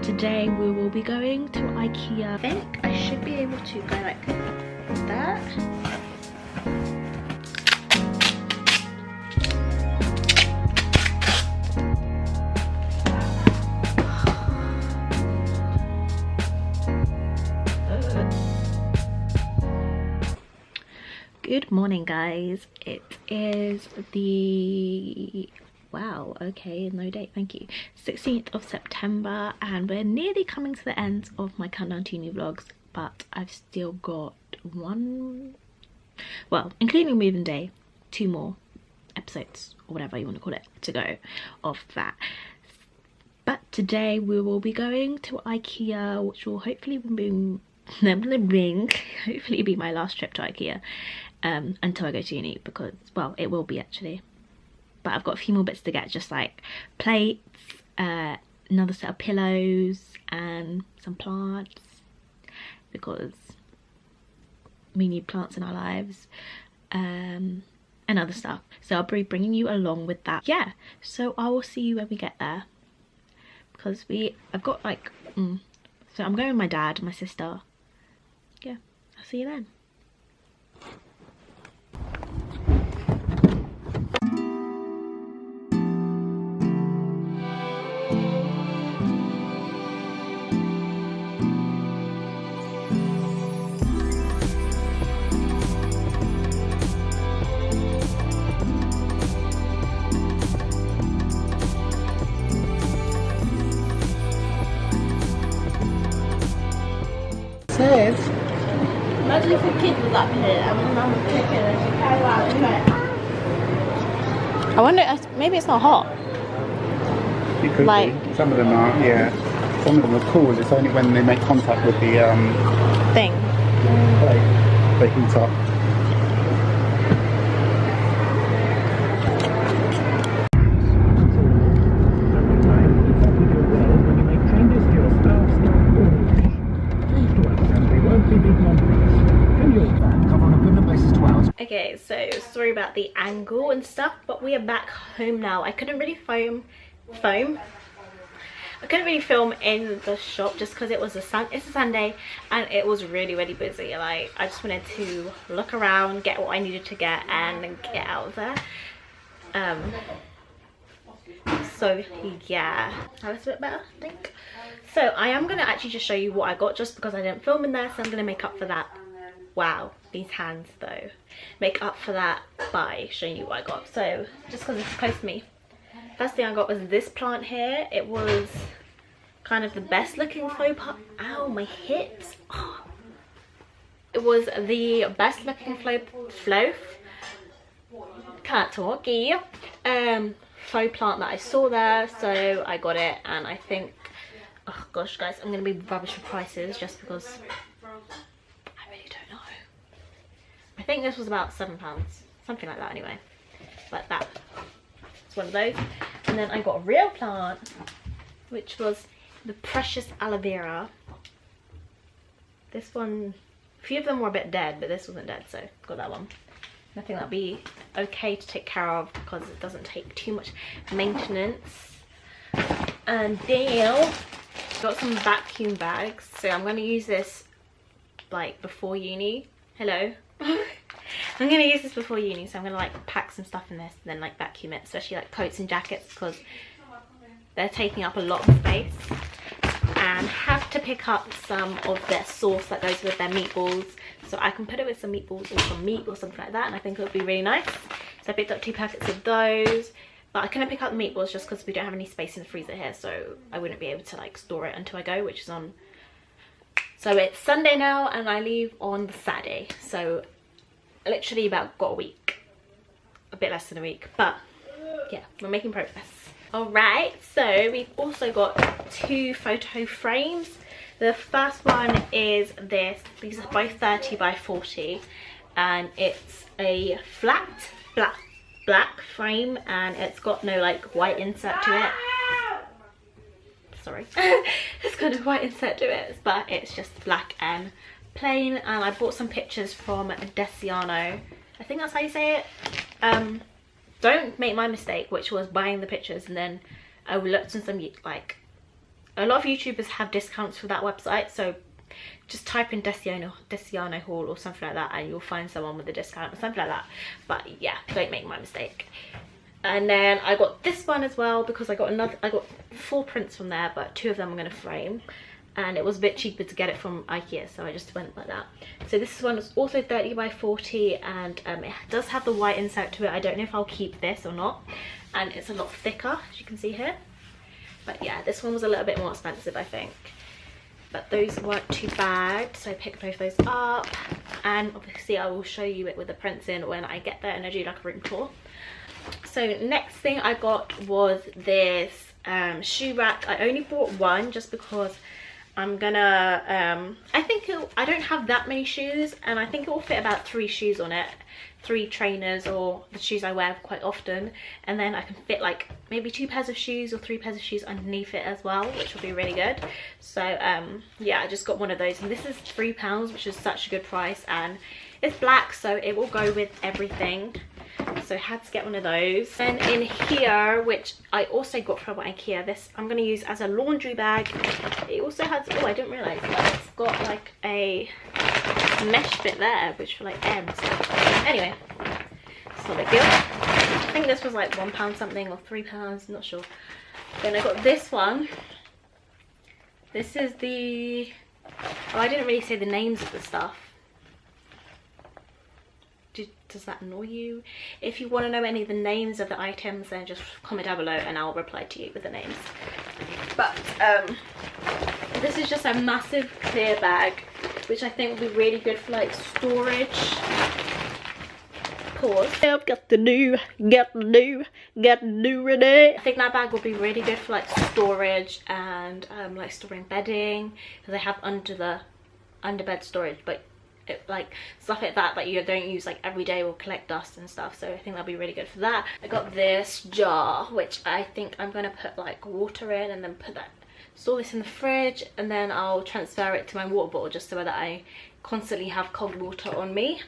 Today we will be going to Ikea. I think I should be able to go like that. Good morning, guys. It is the wow, okay, no date, thank you, 16th of September, and we're nearly coming to the end of my countdown to new vlogs, but I've still got one, well, including moving day, 2 more episodes or whatever you want to call it to go of that. But today we will be going to Ikea, which will hopefully be hopefully be my last trip to Ikea until I go to uni, because, well, it will be actually, but I've got a few more bits to get, just like plates, another set of pillows and some plants, because we need plants in our lives, and other stuff. So I'll be bringing you along with that. Yeah, so I will see you when we get there, because I've got like so I'm going with my dad and my sister. Yeah, I'll see you then. Imagine if a kid was up here and my mum was kicking and she came out and like, I wonder, maybe it's not hot. It could like, be. Some of them are, yeah. Some of them are cool. It's only when they make contact with the thing. They heat up. Okay, so sorry about the angle and stuff, but we are back home now. I couldn't really film in the shop just because it's a Sunday and it was really busy. Like, I just wanted to look around, get what I needed to get, and then get out of there. So yeah, that was a bit better, I think. So I am gonna actually just show you what I got, just because I didn't film in there, so I'm gonna make up for that. Wow, these hands though. Make up for that by showing you what I got. So just because it's close to me, first thing I got was this plant here. It was kind of the best looking faux pot. Ow, my hips. Oh. It was the best looking can't talk, faux plant that I saw there, so I got it. And I think, oh gosh guys, I'm gonna be rubbish with prices just because I think this was about £7, something like that anyway. Like that. It's one of those. And then I got a real plant, which was the precious aloe vera. This one, a few of them were a bit dead, but this wasn't dead, so got that one. I think that'll be okay to take care of because it doesn't take too much maintenance. And then got some vacuum bags, so I'm going to use this like before uni. Hello. I'm gonna use this before uni, so I'm gonna like pack some stuff in this and then like vacuum it, especially like coats and jackets, because they're taking up a lot of space. And have to pick up some of their sauce that goes with their meatballs, so I can put it with some meatballs or some meat or something like that, and I think it would be really nice. So I picked up 2 packets of those, but I couldn't pick up the meatballs just because we don't have any space in the freezer here, so I wouldn't be able to like store it until I go, which is on, so it's Sunday now and I leave on the Saturday, so literally about got a week, a bit less than a week, but yeah, we're making progress. All right, so we've also got 2 photo frames. The first one is this. These are both 30 by 40, and it's a flat black frame, and it's got no like white insert to it. Sorry. It's got a white insert to it, but it's just black and plain. And I bought some pictures from Desiano. I think that's how you say it. Don't make my mistake, which was buying the pictures and then I looked on some like A lot of YouTubers have discounts for that website, so just type in Desiano haul or something like that and you'll find someone with a discount or something like that. But yeah, don't make my mistake. And then I got this one as well because I got 4 prints from there, but 2 of them I'm going to frame. And it was a bit cheaper to get it from Ikea, so I just went like that. So this one was also 30 by 40 and it does have the white insert to it. I don't know if I'll keep this or not. And it's a lot thicker, as you can see here. But yeah, this one was a little bit more expensive, I think. But those weren't too bad, so I picked both those up. And obviously I will show you it with the prints in when I get there and I do like a room tour. So next thing I got was this shoe rack. I only bought one just because I'm gonna I don't have that many shoes, and I think it will fit about 3 shoes on it, 3 trainers or the shoes I wear quite often, and then I can fit like maybe 2 pairs of shoes or 3 pairs of shoes underneath it as well, which will be really good. So yeah, I just got one of those, and this is £3, which is such a good price, and it's black, so it will go with everything. So I had to get one of those. And in here, which I also got from Ikea, this I'm going to use as a laundry bag. It also has, oh, I didn't realise that it's got like a mesh bit there, which for like air and stuff. Anyway, it's not a big deal. I think this was like £1 something or £3, not sure. Then I got this one. This is the, oh, I didn't really say the names of the stuff. Does that annoy you? If you want to know any of the names of the items, then just comment down below and I'll reply to you with the names. But this is just a massive clear bag, which I think will be really good for like storage. Pause. I've got the new ready. I think that bag will be really good for like storage and like storing bedding, because I have under bed storage, but like stuff like that you don't use like every day will collect dust and stuff, so I think that'll be really good for that. I got this jar, which I think I'm gonna put like water in and then store this in the fridge, and then I'll transfer it to my water bottle just so that I constantly have cold water on me.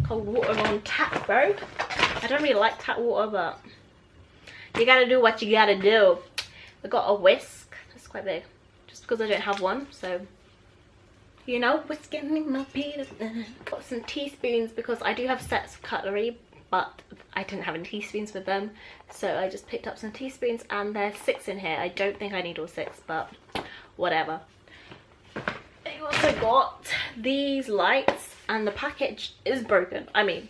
Cold water on tap, bro. I don't really like tap water, but you gotta do what you gotta do. I got a whisk, that's quite big, just because I don't have one, so you know, whisking in my penis. Got some teaspoons because I do have sets of cutlery, but I didn't have any teaspoons with them, so I just picked up some teaspoons, and there's 6 in here. I don't think I need all 6, but whatever. I also got these lights, and the package is broken. I mean,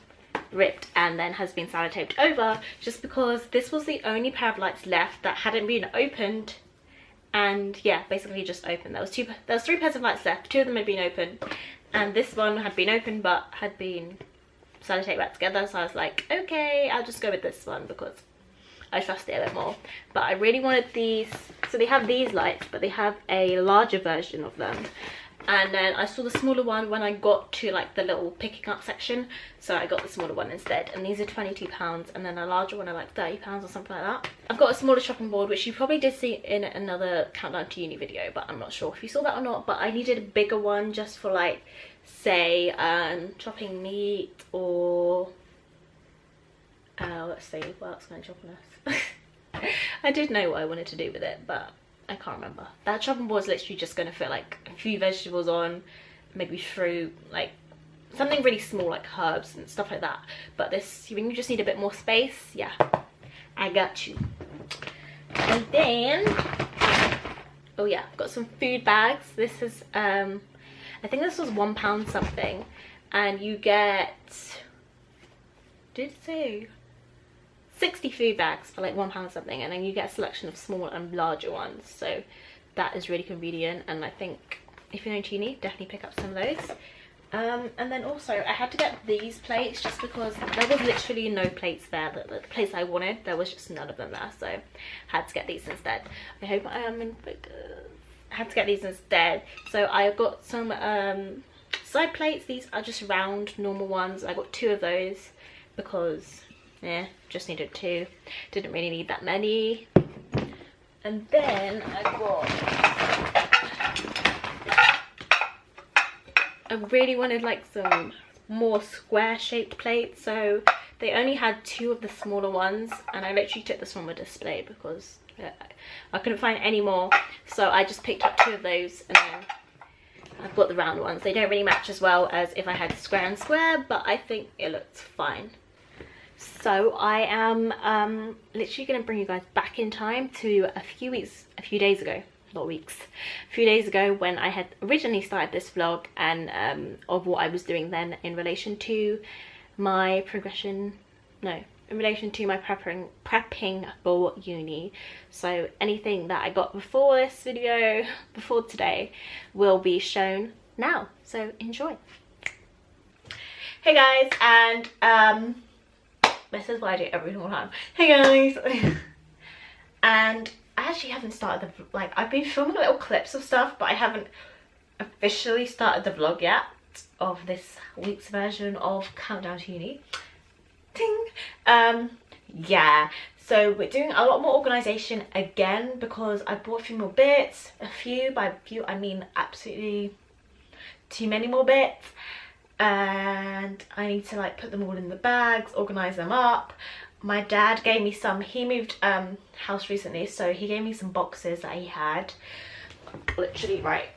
ripped, and then has been sellotaped over, just because this was the only pair of lights left that hadn't been opened. And yeah, basically just opened. There was 3 pairs of lights left. 2 of them had been opened, and this one had been opened but had been sellotaped back together, so I was like, okay, I'll just go with this one because I trust it a bit more. But I really wanted these. So they have these lights, but they have a larger version of them, and then I saw the smaller one when I got to like the little picking up section, so I got the smaller one instead, and these are £22, and then a larger one are like £30 or something like that. I've got a smaller chopping board, which you probably did see in another countdown to uni video, but I'm not sure if you saw that or not. But I needed a bigger one just for like, say, chopping meat, or let's see, what else can I chop on this? I did know what I wanted to do with it, but I can't remember. That chopping board is literally just going to fit like a few vegetables on, maybe fruit, like something really small like herbs and stuff like that. But this, when you just need a bit more space, yeah, I got you. And then, oh yeah, got some food bags. This is, I think this was £1 something, and you get, did it say? 60 food bags for like £1 something, and then you get a selection of small and larger ones, so that is really convenient. And I think if you're in uni, definitely pick up some of those. And then also I had to get these plates just because there was literally no plates there. The plates I wanted, there was just none of them there, so I had to get these instead. I hope I am in focus. I had to get these instead. So I got some side plates. These are just round normal ones. I got 2 of those because yeah, just needed 2, didn't really need that many. And then I really wanted like some more square shaped plates, so they only had 2 of the smaller ones, and I literally took this from a display because I couldn't find any more, so I just picked up 2 of those, and then I've got the round ones. They don't really match as well as if I had square and square, but I think it looks fine. So I am literally going to bring you guys back in time to a few days ago when I had originally started this vlog, and of what I was doing then in relation to my prepping for uni. So anything that I got before this video, before today, will be shown now, so enjoy. Hey guys, and this is what I do every single time. Hey guys. And I actually haven't started the, like, I've been filming little clips of stuff, but I haven't officially started the vlog yet of this week's version of Countdown to Uni. Ding! Yeah, so we're doing a lot more organisation again because I bought a few more bits. By a few I mean absolutely too many more bits, and I need to like put them all in the bags, organise them up. My dad gave me some, he moved house recently, so he gave me some boxes that he had literally right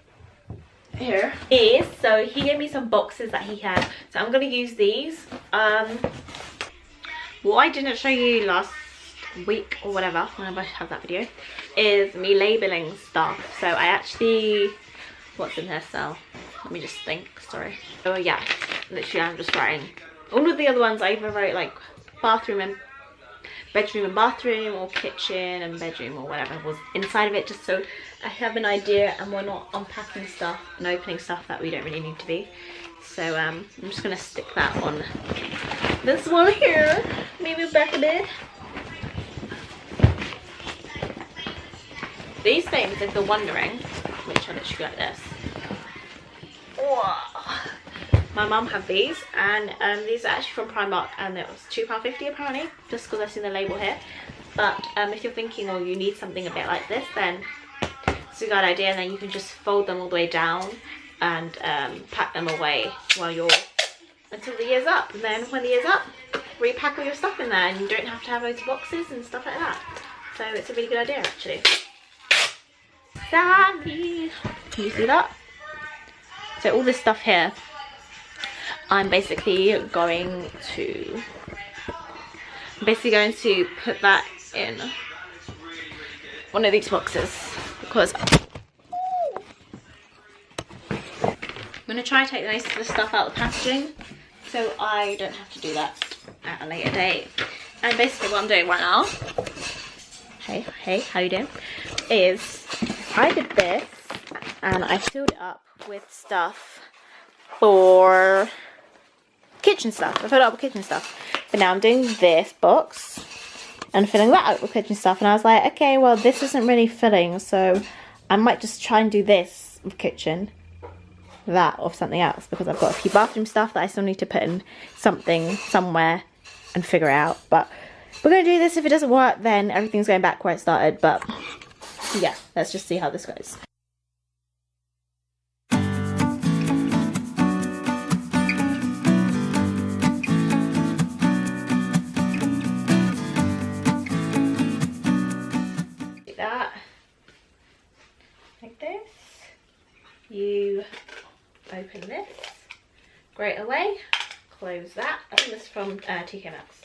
here. So he gave me some boxes that he had, so I'm going to use these. What I didn't show you last week or whatever, whenever I have that video, is me labelling stuff. So I actually, what's in here, so let me just think, sorry. Oh yeah, literally I'm just writing. All of the other ones I either wrote like bedroom and bathroom, or kitchen and bedroom, or whatever was inside of it, just so I have an idea and we're not unpacking stuff and opening stuff that we don't really need to be. So I'm just gonna stick that on this one here, maybe back a bit. These things, if you're wondering, which are literally like this. Whoa. My mum had these, and these are actually from Primark, and it was £2.50 apparently, just because I've seen the label here. But if you're thinking, oh, you need something a bit like this, then it's a good idea, and then you can just fold them all the way down and pack them away until the year's up. And then when the year's up, repack all your stuff in there, and you don't have to have loads of boxes and stuff like that. So it's a really good idea actually. Can you see that? So all this stuff here, I'm basically going to put that in one of these boxes, because I'm going to try to take most of the stuff out of the packaging so I don't have to do that at a later date. And basically what I'm doing right now, hey, how you doing, is I did this and I filled it up with stuff for kitchen stuff. I filled it up with kitchen stuff. But now I'm doing this box and filling that up with kitchen stuff. And I was like, okay, well, this isn't really filling, so I might just try and do this with kitchen, that or something else, because I've got a few bathroom stuff that I still need to put in something somewhere and figure out. But we're going to do this. If it doesn't work, then everything's going back where it started. But yeah, let's just see how this goes. Like this, you open this, grate away, close that. I think this is from TK Maxx,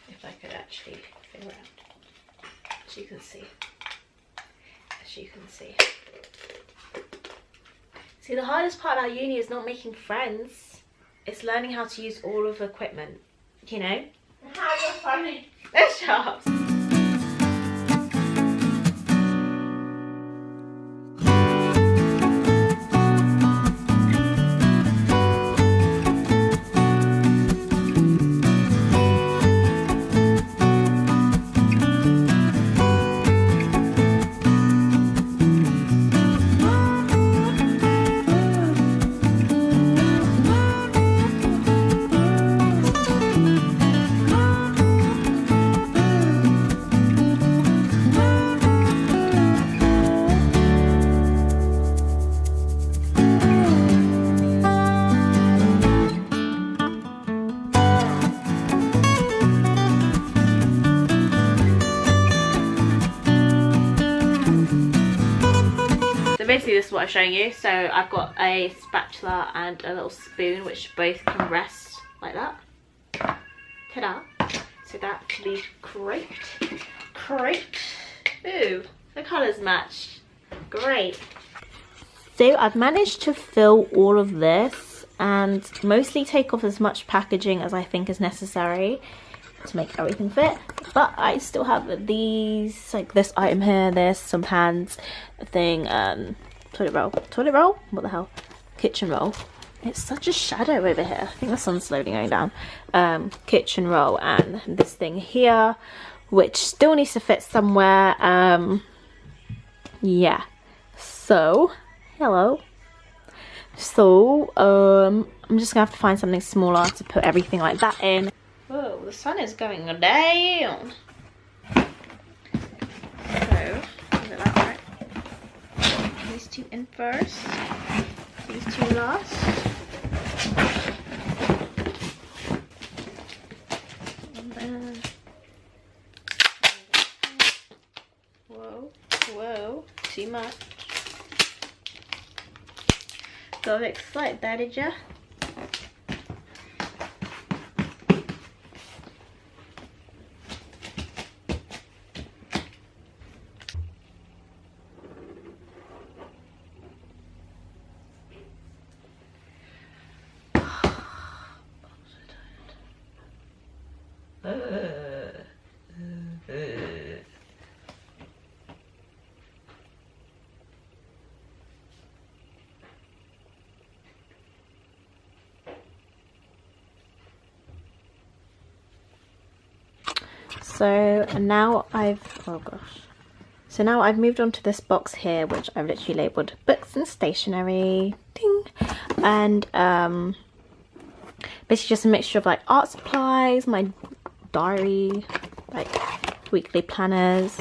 if I could actually figure out, as you can see. See, the hardest part about uni is not making friends, it's learning how to use all of the equipment, you know? How you're funny. Shut up. basically this is what I'm showing you. So I've got a spatula and a little spoon which both can rest like that. Ta-da. So that could be great. Ooh, the colours match. Great. So I've managed to fill all of this and mostly take off as much packaging as I think is necessary to make everything fit. But I still have these, like this item here, this, some pans, a thing, toilet roll, what the hell, kitchen roll. It's such a shadow over here. I think the sun's slowly going down. Kitchen roll and this thing here, which still needs to fit somewhere. Yeah. So, hello. So, I'm just gonna have to find something smaller to put everything like that in. Whoa, the sun is going down. So, is it like that? These two in first. These two last. And then, whoa, too much. Got a bit excited there, did ya? So now I've moved on to this box here, which I've literally labelled books and stationery, ding, and basically just a mixture of like art supplies, my diary, like weekly planners,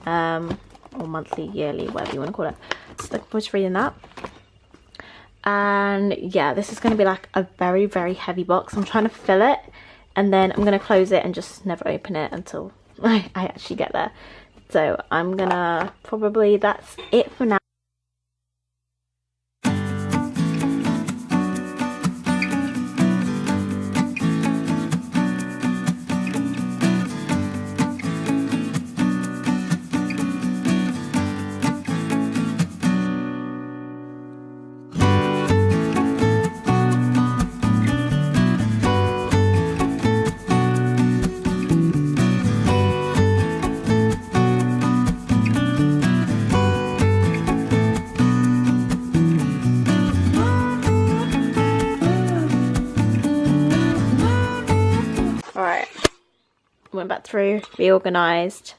or monthly, yearly, whatever you want to call it. So I'm just reading that. And yeah, this is going to be like a very, very heavy box. I'm trying to fill it, and then I'm going to close it and just never open it until I actually get there. So I'm gonna probably, that's it for now. Went back through, reorganized.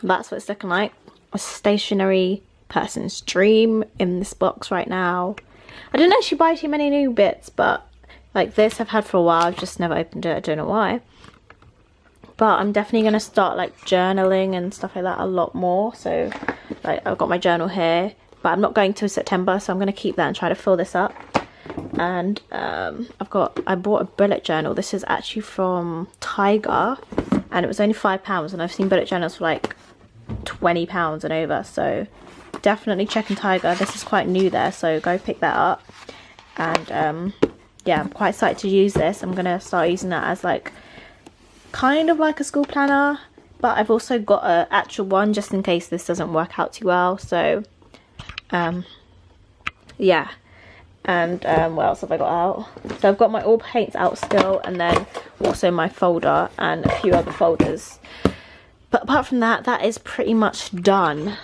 That's what it's looking like. A stationary person's dream in this box right now. I didn't actually buy too many new bits, but like this I've had for a while. I've just never opened it. I don't know why. But I'm definitely going to start like journaling and stuff like that a lot more. So like I've got my journal here, but I'm not going till September, so I'm going to keep that and try to fill this up. And I bought a bullet journal. This is actually from Tiger, and it was only £5, and I've seen bullet journals for like £20 and over, so definitely checking Tiger. This is quite new there, so go pick that up. And yeah, I'm quite excited to use this. I'm gonna start using that as like kind of like a school planner, but I've also got an actual one just in case this doesn't work out too well. So yeah. And what else have I got out? So I've got my all paints out still, and then also my folder and a few other folders. But apart from that, that is pretty much done.